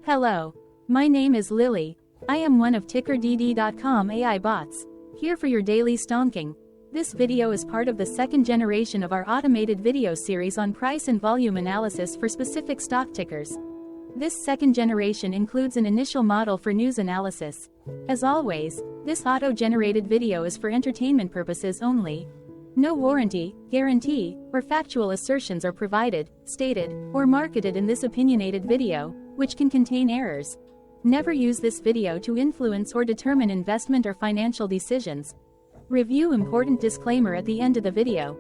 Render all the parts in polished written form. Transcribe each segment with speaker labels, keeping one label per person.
Speaker 1: Hello. My name is Lily. I am one of TickerDD.com AI bots, here for your daily stonking. This video is part of the second generation of our automated video series on price and volume analysis for specific stock tickers. This second generation includes an initial model for news analysis. As always, this auto-generated video is for entertainment purposes only. No warranty, guarantee, or factual assertions are provided, stated, or marketed in this opinionated video, which can contain errors. Never use this video to influence or determine investment or financial decisions. Review important disclaimer at the end of the video.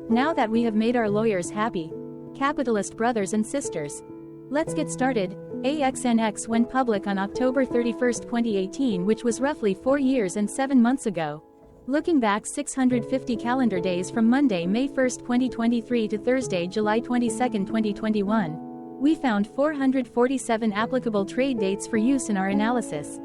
Speaker 1: Now that we have made our lawyers happy, capitalist brothers and sisters, let's get started. AXNX went public on October 31, 2018, which was roughly 4 years and 7 months ago. Looking back 650 calendar days from Monday, May 1, 2023 to Thursday, July 22, 2021, we found 447 applicable trade dates for use in our analysis.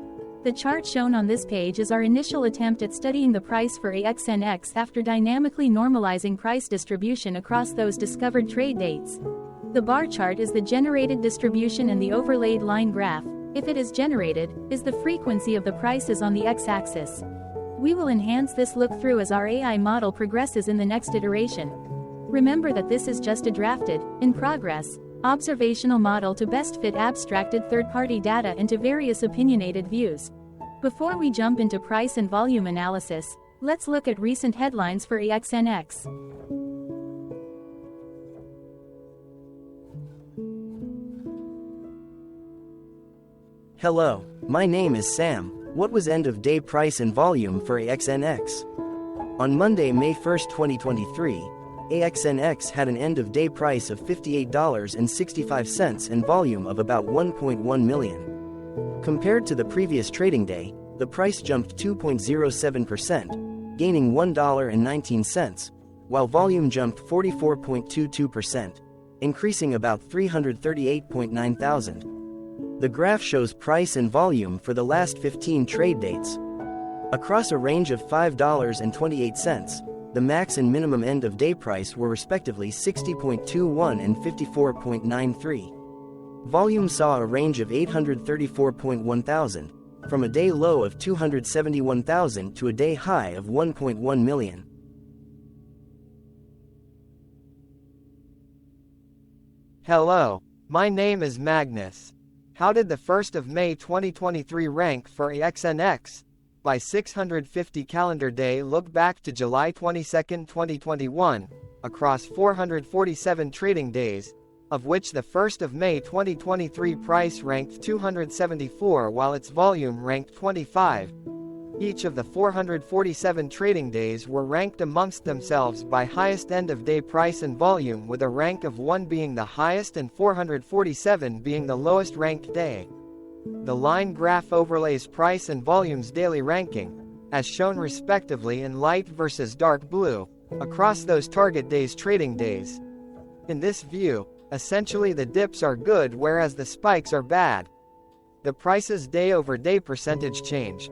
Speaker 1: The chart shown on this page is our initial attempt at studying the price for AXNX after dynamically normalizing price distribution across those discovered trade dates. The bar chart is the generated distribution and the overlaid line graph, if it is generated, is the frequency of the prices on the x-axis. We will enhance this look-through as our AI model progresses in the next iteration. Remember that this is just a drafted, in progress, observational model to best fit abstracted third-party data into various opinionated views. Before we jump into price and volume analysis, let's look at recent headlines for AXNX.
Speaker 2: Hello, my name is Sam. What was end-of-day price and volume for AXNX? On Monday, May 1, 2023, AXNX had an end-of-day price of $58.65 and volume of about 1.1 million. Compared to the previous trading day, the price jumped 2.07%, gaining $1.19, while volume jumped 44.22%, increasing about 338.9 thousand. The graph shows price and volume for the last 15 trade dates. Across a range of $5.28, the max and minimum end-of-day price were respectively 60.21 and 54.93. Volume saw a range of 834.1 thousand, from a day low of 271,000 to a day high of 1.1 million.
Speaker 3: Hello, my name is Magnus. How did the 1st of May 2023 rank for AXNX? By 650 calendar day, look back to July 22, 2021, across 447 trading days, of which the 1st of May 2023 price ranked 274 while its volume ranked 25. Each of the 447 trading days were ranked amongst themselves by highest end-of-day price and volume, with a rank of 1 being the highest and 447 being the lowest ranked day. The line graph overlays price and volume's daily ranking, as shown respectively in light versus dark blue, across those target days' trading days. In this view, essentially the dips are good whereas the spikes are bad. The price's day-over-day percentage change,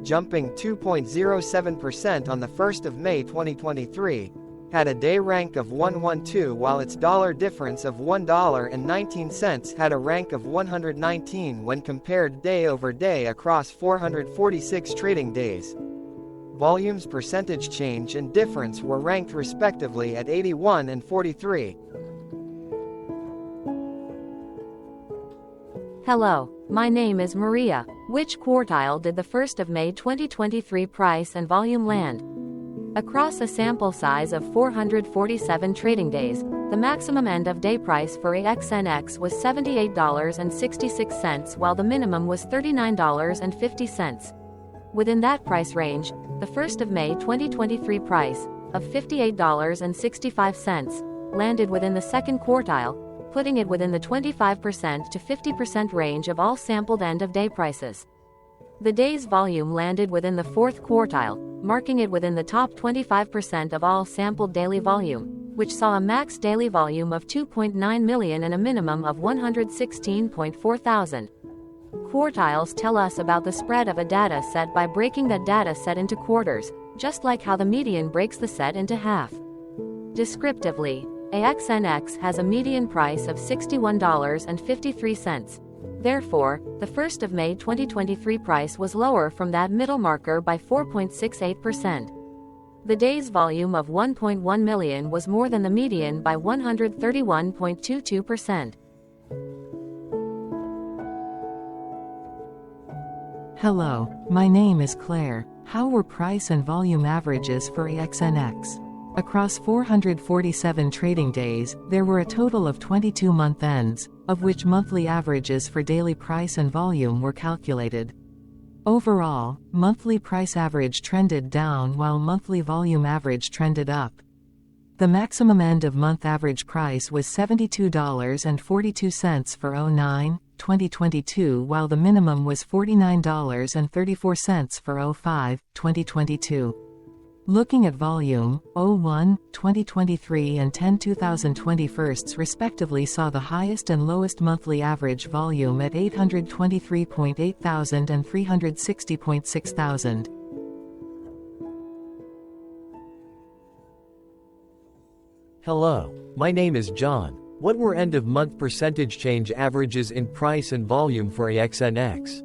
Speaker 3: jumping 2.07% on the 1st of May 2023, had a day rank of 112 while its dollar difference of $1.19 had a rank of 119 when compared day over day across 446 trading days. Volume's percentage change and difference were ranked respectively at 81 and 43.
Speaker 4: Hello, my name is Maria. Which quartile did the 1st of May 2023 price and volume land? Across a sample size of 447 trading days, the maximum end-of-day price for AXNX was $78.66 while the minimum was $39.50. Within that price range, the 1st of May 2023 price, of $58.65, landed within the second quartile, putting it within the 25% to 50% range of all sampled end-of-day prices. The day's volume landed within the fourth quartile, marking it within the top 25% of all sampled daily volume, which saw a max daily volume of 2.9 million and a minimum of 116.4 thousand. Quartiles tell us about the spread of a data set by breaking that data set into quarters, just like how the median breaks the set into half. Descriptively, AXNX has a median price of $61.53, Therefore, the 1st of May 2023 price was lower from that middle marker by 4.68%. The day's volume of 1.1 million was more than the median by 131.22%.
Speaker 5: Hello, my name is Claire. How were price and volume averages for AXNX? Across 447 trading days, there were a total of 22 month ends, of which monthly averages for daily price and volume were calculated. Overall, monthly price average trended down while monthly volume average trended up. The maximum end of month average price was $72.42 for 09/2022, while the minimum was $49.34 for 05/2022. Looking at volume, 01/2023 and 10/2021 respectively saw the highest and lowest monthly average volume at 823.8 thousand and 360.6 thousand.
Speaker 6: Hello, my name is John. What were end-of-month percentage change averages in price and volume for AXNX?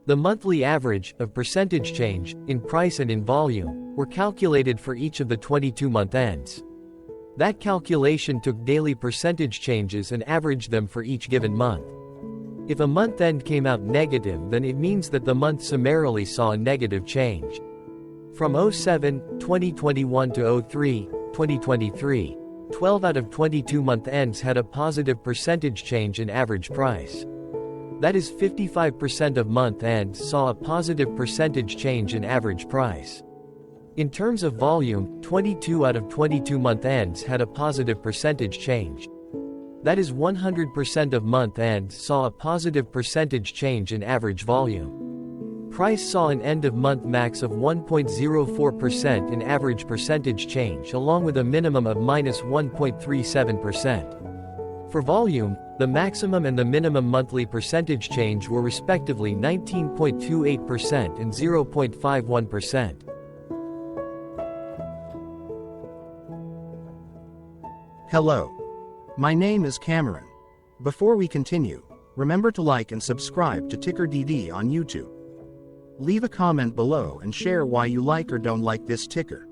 Speaker 6: The monthly average of percentage change in price and in volume were calculated for each of the 22-month ends. That calculation took daily percentage changes and averaged them for each given month. If a month end came out negative, then it means that the month summarily saw a negative change. From 07/2021 to 03/2023, 12 out of 22 month ends had a positive percentage change in average price. That is 55% of month ends saw a positive percentage change in average price. In terms of volume, 22 out of 22 month ends had a positive percentage change. That is 100% of month ends saw a positive percentage change in average volume. Price saw an end-of-month max of 1.04% in average percentage change, along with a minimum of -1.37%. For volume, the maximum and the minimum monthly percentage change were respectively 19.28% and 0.51%.
Speaker 7: Hello. My name is Cameron. Before we continue, remember to like and subscribe to TickerDD on YouTube. Leave a comment below and share why you like or don't like this ticker.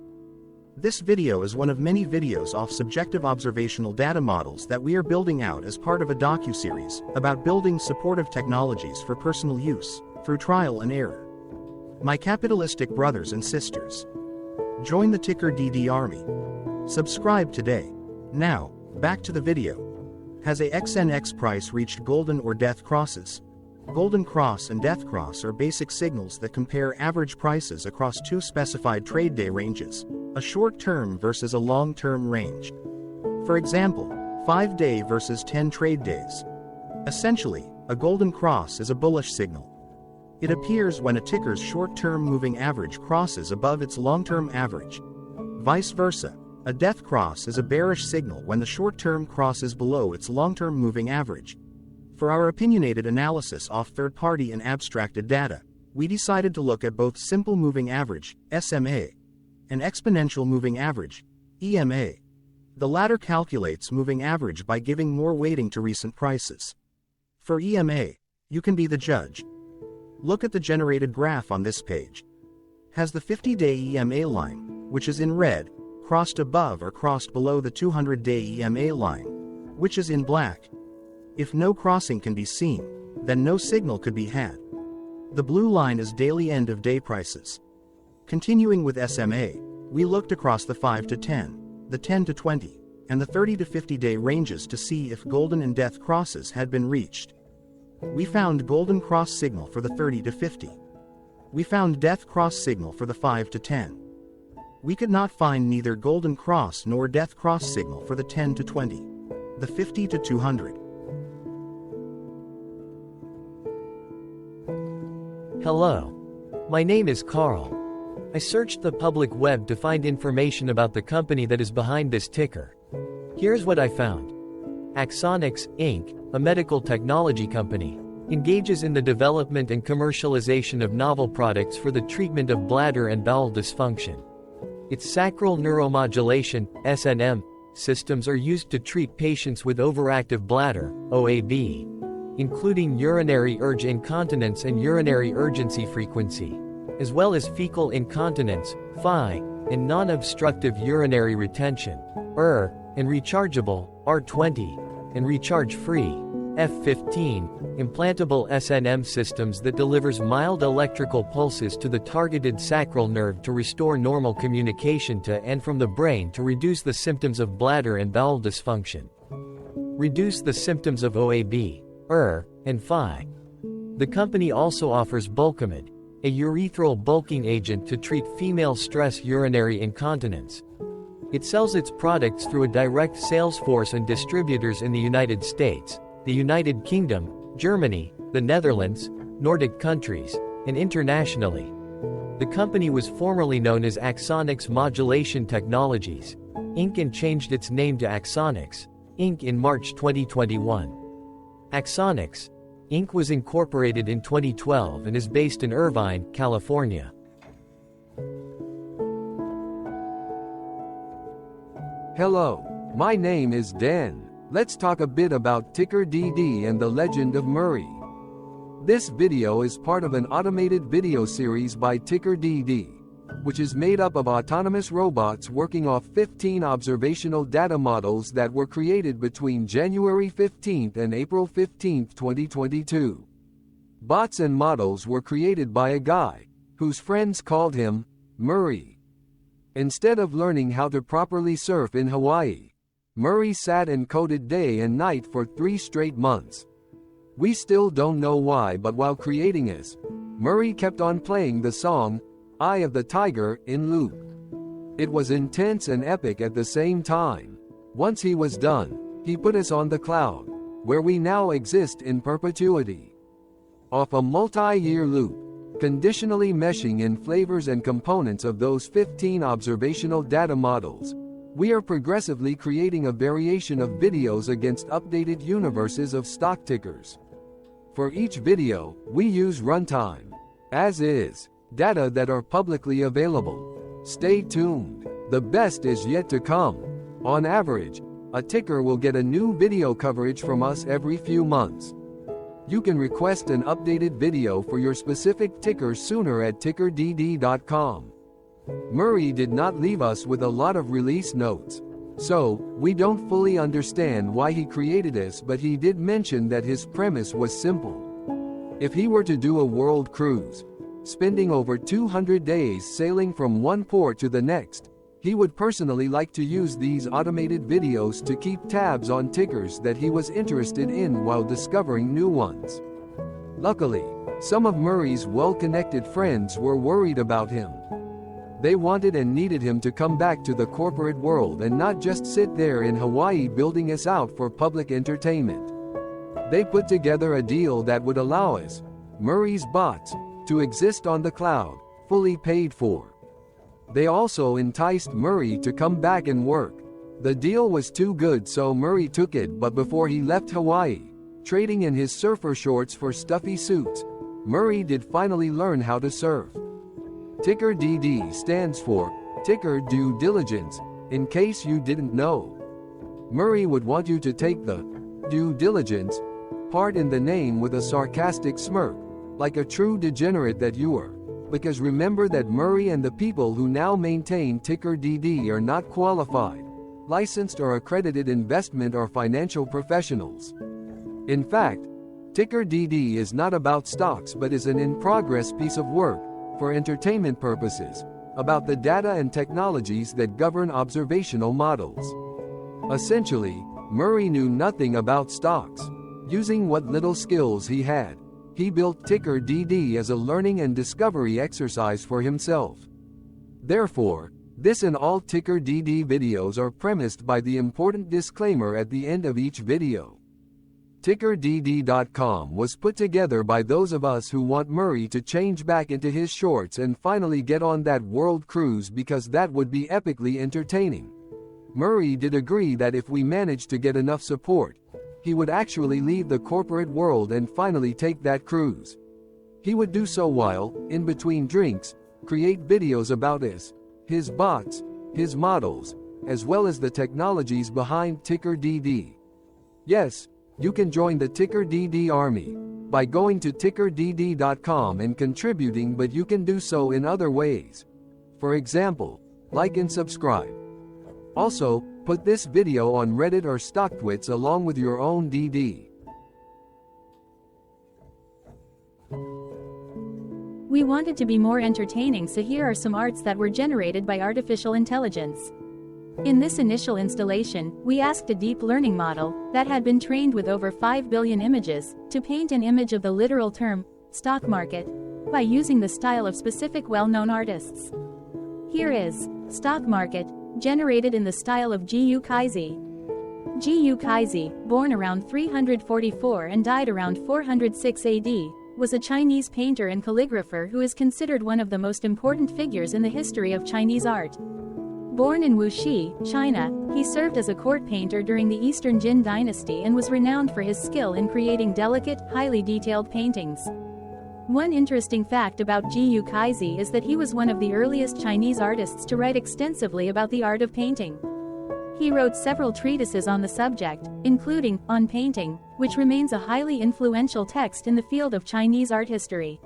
Speaker 7: This video is one of many videos off subjective observational data models that we are building out as part of a docuseries about building supportive technologies for personal use, through trial and error. My capitalistic brothers and sisters, join the TickerDD army. Subscribe today. Now, back to the video. Has AXNX price reached golden or death crosses? Golden cross and death cross are basic signals that compare average prices across two specified trade day ranges, a short-term versus a long-term range. For example, 5-day versus 10 trade days. Essentially, a golden cross is a bullish signal. It appears when a ticker's short-term moving average crosses above its long-term average. Vice versa, a death cross is a bearish signal when the short-term crosses below its long-term moving average. For our opinionated analysis off third-party and abstracted data, we decided to look at both simple moving average, SMA, and exponential moving average, EMA. The latter calculates moving average by giving more weighting to recent prices. For EMA, you can be the judge. Look at the generated graph on this page. Has the 50-day EMA line, which is in red, crossed above or crossed below the 200-day EMA line, which is in black? If no crossing can be seen, then no signal could be had. The blue line is daily end-of-day prices. Continuing with SMA, we looked across the 5 to 10, the 10 to 20, and the 30 to 50-day ranges to see if golden and death crosses had been reached. We found golden cross signal for the 30 to 50. We found death cross signal for the 5 to 10. We could not find neither golden cross nor death cross signal for the 10 to 20, the 50 to 200.
Speaker 6: Hello. My name is Carl. I searched the public web to find information about the company that is behind this ticker. Here's what I found. AXNX, Inc., a medical technology company, engages in the development and commercialization of novel products for the treatment of bladder and bowel dysfunction. Its sacral neuromodulation, SNM, systems are used to treat patients with overactive bladder, OAB. including urinary urge incontinence and urinary urgency frequency, as well as fecal incontinence, FI, and non-obstructive urinary retention, and rechargeable, R20, and recharge-free, F15, implantable SNM systems that delivers mild electrical pulses to the targeted sacral nerve to restore normal communication to and from the brain to reduce the symptoms of bladder and bowel dysfunction. Reduce the symptoms of OAB, and FI. The company also offers Bulkamid, a urethral bulking agent to treat female stress urinary incontinence. It sells its products through a direct sales force and distributors in the United States, the United Kingdom, Germany, the Netherlands, Nordic countries, and internationally. The company was formerly known as AXNX Modulation Technologies, Inc. and changed its name to AXNX, Inc. in March 2021. AXNX, Inc. was incorporated in 2012 and is based in Irvine, California.
Speaker 8: Hello, my name is Dan. Let's talk a bit about TickerDD and the Legend of Murray. This video is part of an automated video series by TickerDD, which is made up of autonomous robots working off 15 observational data models that were created between January 15 and April 15, 2022. Bots and models were created by a guy, whose friends called him Murray. Instead of learning how to properly surf in Hawaii, Murray sat and coded day and night for 3 straight months. We still don't know why, but while creating this, Murray kept on playing the song, Eye of the Tiger, in loop. It was intense and epic at the same time. Once he was done, he put us on the cloud, where we now exist in perpetuity. Off a multi-year loop, conditionally meshing in flavors and components of those 15 observational data models, we are progressively creating a variation of videos against updated universes of stock tickers. For each video, we use runtime, as is, data that are publicly available. Stay tuned. The best is yet to come. On average, a ticker will get a new video coverage from us every few months. You can request an updated video for your specific ticker sooner at TickerDD.com. Murray did not leave us with a lot of release notes, so we don't fully understand why he created this, but he did mention that his premise was simple. If he were to do a world cruise, spending over 200 days sailing from one port to the next, he would personally like to use these automated videos to keep tabs on tickers that he was interested in while discovering new ones. Luckily, some of Murray's well-connected friends were worried about him. They wanted and needed him to come back to the corporate world and not just sit there in Hawaii building us out for public entertainment. They put together a deal that would allow us, Murray's bots, to exist on the cloud, fully paid for. They also enticed Murray to come back and work. The deal was too good, so Murray took it, but before he left Hawaii, trading in his surfer shorts for stuffy suits, Murray did finally learn how to surf. TickerDD stands for Ticker Due Diligence, in case you didn't know. Murray would want you to take the due diligence part in the name with a sarcastic smirk, like a true degenerate that you are, because remember that Murray and the people who now maintain TickerDD are not qualified, licensed or accredited investment or financial professionals. In fact, TickerDD is not about stocks but is an in-progress piece of work, for entertainment purposes, about the data and technologies that govern observational models. Essentially, Murray knew nothing about stocks. Using what little skills he had, he built TickerDD as a learning and discovery exercise for himself. Therefore, this and all TickerDD videos are premised by the important disclaimer at the end of each video. TickerDD.com was put together by those of us who want Murray to change back into his shorts and finally get on that world cruise, because that would be epically entertaining. Murray did agree that if we managed to get enough support, he would actually leave the corporate world and finally take that cruise. He would do so while, in between drinks, create videos about us, his bots, his models, as well as the technologies behind TickerDD. Yes, You can join the TickerDD army by going to TickerDD.com and contributing, but you can do so in other ways. For example, like and subscribe. Also, put this video on Reddit or StockTwits along with your own DD.
Speaker 1: We wanted to be more entertaining, so here are some arts that were generated by artificial intelligence. In this initial installation, we asked a deep learning model that had been trained with over 5 billion images to paint an image of the literal term stock market by using the style of specific well-known artists. Here is stock market, generated in the style of Gu Kaizi. Gu Kaizi, born around 344 and died around 406 AD, was a Chinese painter and calligrapher who is considered one of the most important figures in the history of Chinese art. Born in Wuxi, China, he served as a court painter during the Eastern Jin dynasty and was renowned for his skill in creating delicate, highly detailed paintings. One interesting fact about Gu Kaizi is that he was one of the earliest Chinese artists to write extensively about the art of painting. He wrote several treatises on the subject, including On Painting, which remains a highly influential text in the field of Chinese art history.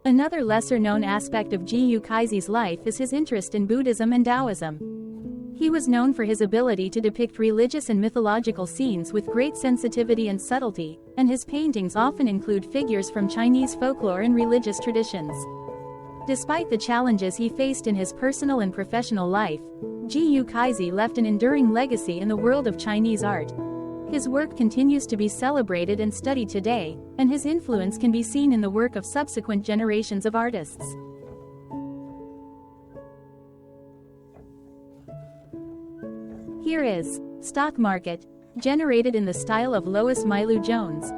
Speaker 1: Another lesser-known aspect of Gu Kaizi's life is his interest in Buddhism and Taoism. He was known for his ability to depict religious and mythological scenes with great sensitivity and subtlety, and his paintings often include figures from Chinese folklore and religious traditions. Despite the challenges he faced in his personal and professional life, Gu Kaizi left an enduring legacy in the world of Chinese art. His work continues to be celebrated and studied today, and his influence can be seen in the work of subsequent generations of artists. Here is stock market, generated in the style of Lois Mailou Jones.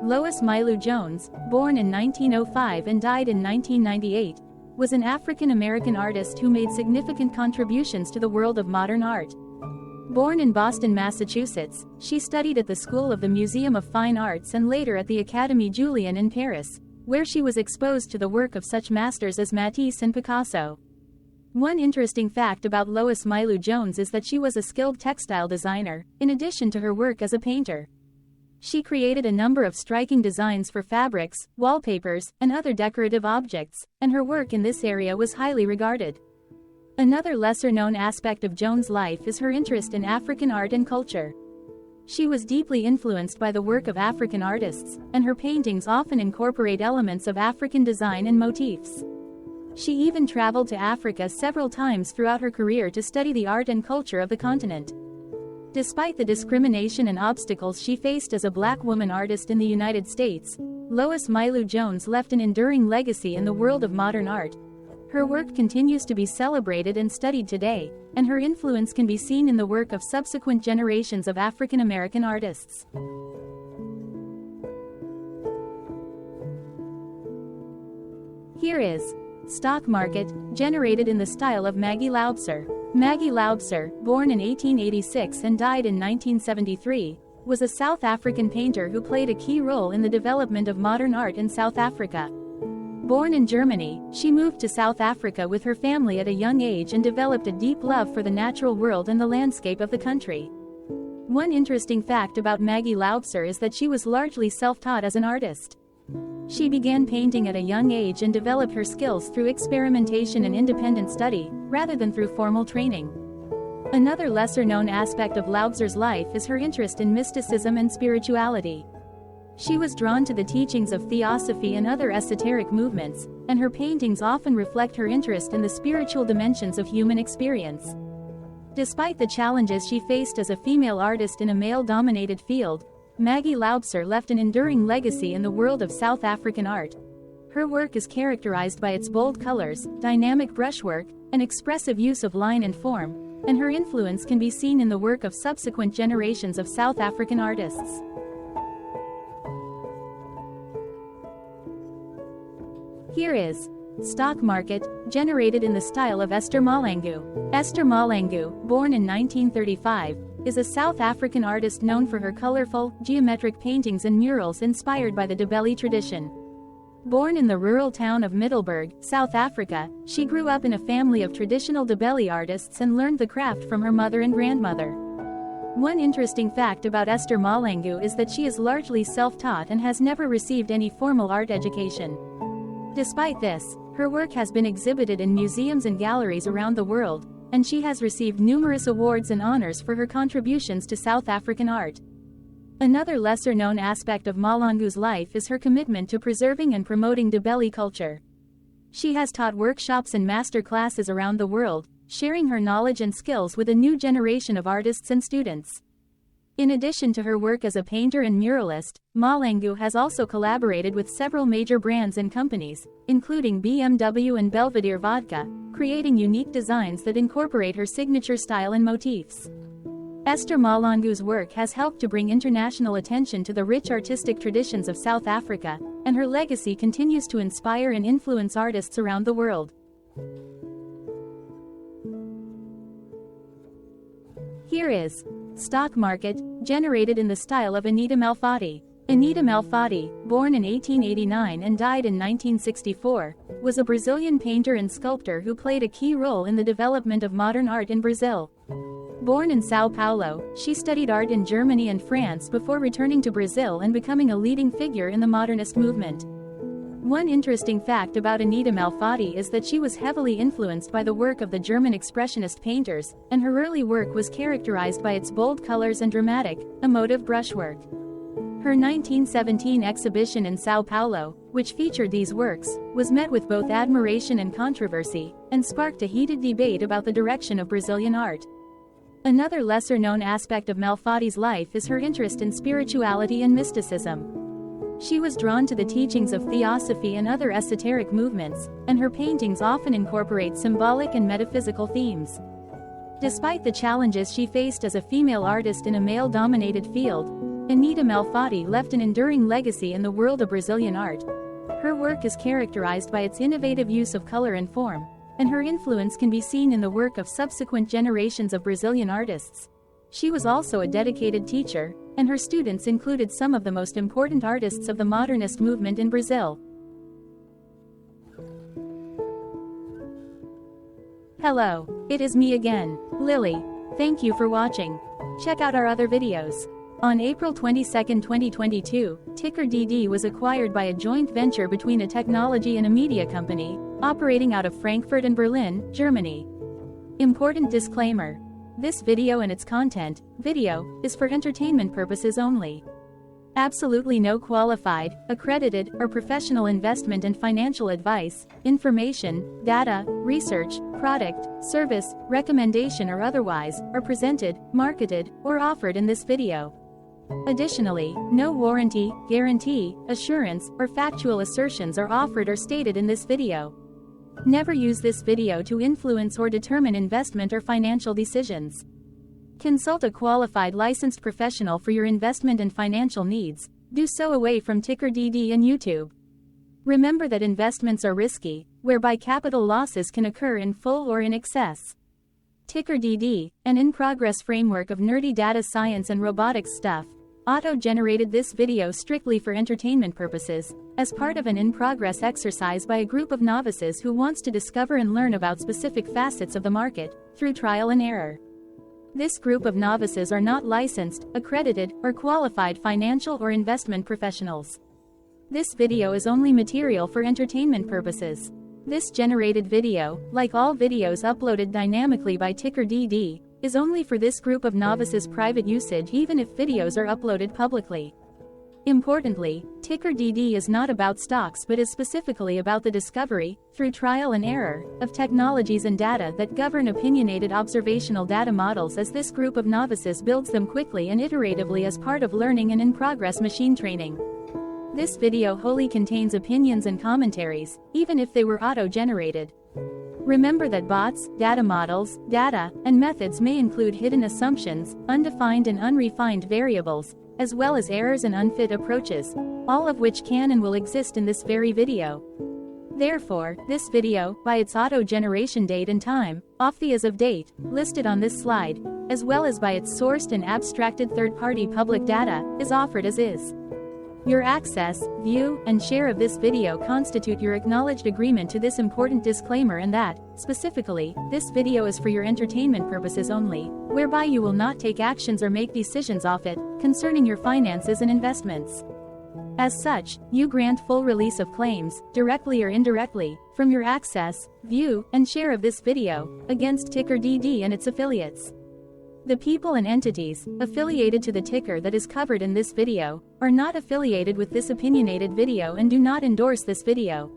Speaker 1: Lois Mailou Jones, born in 1905 and died in 1998, was an African-American artist who made significant contributions to the world of modern art. Born in Boston, Massachusetts, she studied at the School of the Museum of Fine Arts and later at the Académie Julian in Paris, where she was exposed to the work of such masters as Matisse and Picasso. One interesting fact about Lois Mailou Jones is that she was a skilled textile designer, in addition to her work as a painter. She created a number of striking designs for fabrics, wallpapers, and other decorative objects, and her work in this area was highly regarded. Another lesser-known aspect of Jones' life is her interest in African art and culture. She was deeply influenced by the work of African artists, and her paintings often incorporate elements of African design and motifs. She even traveled to Africa several times throughout her career to study the art and culture of the continent. Despite the discrimination and obstacles she faced as a black woman artist in the United States, Lois Mailou Jones left an enduring legacy in the world of modern art. Her work continues to be celebrated and studied today, and her influence can be seen in the work of subsequent generations of African American artists. Here is stock market, generated in the style of Maggie Laubser. Maggie Laubser, born in 1886 and died in 1973, was a South African painter who played a key role in the development of modern art in South Africa. Born in Germany, she moved to South Africa with her family at a young age and developed a deep love for the natural world and the landscape of the country. One interesting fact about Maggie Laubser is that she was largely self-taught as an artist. She began painting at a young age and developed her skills through experimentation and independent study, rather than through formal training. Another lesser-known aspect of Laubser's life is her interest in mysticism and spirituality. She was drawn to the teachings of theosophy and other esoteric movements, and her paintings often reflect her interest in the spiritual dimensions of human experience. Despite the challenges she faced as a female artist in a male-dominated field, Maggie Laubser left an enduring legacy in the world of South African art. Her work is characterized by its bold colors, dynamic brushwork, and expressive use of line and form, and her influence can be seen in the work of subsequent generations of South African artists. Here is stock market, generated in the style of Esther Malangu. Esther Malangu, born in 1935, is a South African artist known for her colorful, geometric paintings and murals inspired by the Ndebele tradition. Born in the rural town of Middelburg, South Africa, she grew up in a family of traditional Ndebele artists and learned the craft from her mother and grandmother. One interesting fact about Esther Malangu is that she is largely self-taught and has never received any formal art education. Despite this, her work has been exhibited in museums and galleries around the world, and she has received numerous awards and honors for her contributions to South African art. Another lesser-known aspect of Malangu's life is her commitment to preserving and promoting Ndebele culture. She has taught workshops and master classes around the world, sharing her knowledge and skills with a new generation of artists and students. In addition to her work as a painter and muralist, Malangu has also collaborated with several major brands and companies, including BMW and Belvedere Vodka, creating unique designs that incorporate her signature style and motifs. Esther Malangu's work has helped to bring international attention to the rich artistic traditions of South Africa, and her legacy continues to inspire and influence artists around the world. Here is Stock Market, generated in the style of Anita Malfatti. Anita Malfatti, born in 1889 and died in 1964, was a Brazilian painter and sculptor who played a key role in the development of modern art in Brazil. Born in São Paulo, she studied art in Germany and France before returning to Brazil and becoming a leading figure in the modernist movement. One interesting fact about Anita Malfatti is that she was heavily influenced by the work of the German Expressionist painters, and her early work was characterized by its bold colors and dramatic, emotive brushwork. Her 1917 exhibition in São Paulo, which featured these works, was met with both admiration and controversy, and sparked a heated debate about the direction of Brazilian art. Another lesser-known aspect of Malfatti's life is her interest in spirituality and mysticism. She was drawn to the teachings of theosophy and other esoteric movements, and her paintings often incorporate symbolic and metaphysical themes. Despite the challenges she faced as a female artist in a male-dominated field, Anita Malfatti left an enduring legacy in the world of Brazilian art. Her work is characterized by its innovative use of color and form, and her influence can be seen in the work of subsequent generations of Brazilian artists. She was also a dedicated teacher, and her students included some of the most important artists of the modernist movement in Brazil. Hello, it is me again, Lily. Thank you for watching. Check out our other videos. On April 22, 2022, TickerDD was acquired by a joint venture between a technology and a media company, operating out of Frankfurt and Berlin, Germany. Important disclaimer. This video and its content, is for entertainment purposes only. Absolutely no qualified, accredited, or professional investment and financial advice, information, data, research, product, service, recommendation or otherwise, are presented, marketed, or offered in this video. Additionally, no warranty, guarantee, assurance, or factual assertions are offered or stated in this video. Never use this video to influence or determine investment or financial decisions. Consult a qualified licensed professional for your investment and financial needs. Do so away from TickerDD and YouTube. Remember that investments are risky, whereby capital losses can occur in full or in excess. TickerDD, an in-progress framework of nerdy data science and robotics stuff, auto-generated this video strictly for entertainment purposes, as part of an in-progress exercise by a group of novices who wants to discover and learn about specific facets of the market, through trial and error. This group of novices are not licensed, accredited, or qualified financial or investment professionals. This video is only material for entertainment purposes. This generated video, like all videos uploaded dynamically by TickerDD, is only for this group of novices' private usage even if videos are uploaded publicly. Importantly, TickerDD is not about stocks but is specifically about the discovery, through trial and error, of technologies and data that govern opinionated observational data models as this group of novices builds them quickly and iteratively as part of learning and in-progress machine training. This video wholly contains opinions and commentaries, even if they were auto-generated. Remember that bots, data models, data, and methods may include hidden assumptions, undefined and unrefined variables, as well as errors and unfit approaches, all of which can and will exist in this very video. Therefore, this video, by its auto-generation date and time, off the as of date, listed on this slide, as well as by its sourced and abstracted third-party public data, is offered as is. Your access, view, and share of this video constitute your acknowledged agreement to this important disclaimer, and that, specifically, this video is for your entertainment purposes only, whereby you will not take actions or make decisions off it, concerning your finances and investments. As such, you grant full release of claims, directly or indirectly, from your access, view, and share of this video, against TickerDD and its affiliates. The people and entities affiliated to the ticker that is covered in this video are not affiliated with this opinionated video and do not endorse this video.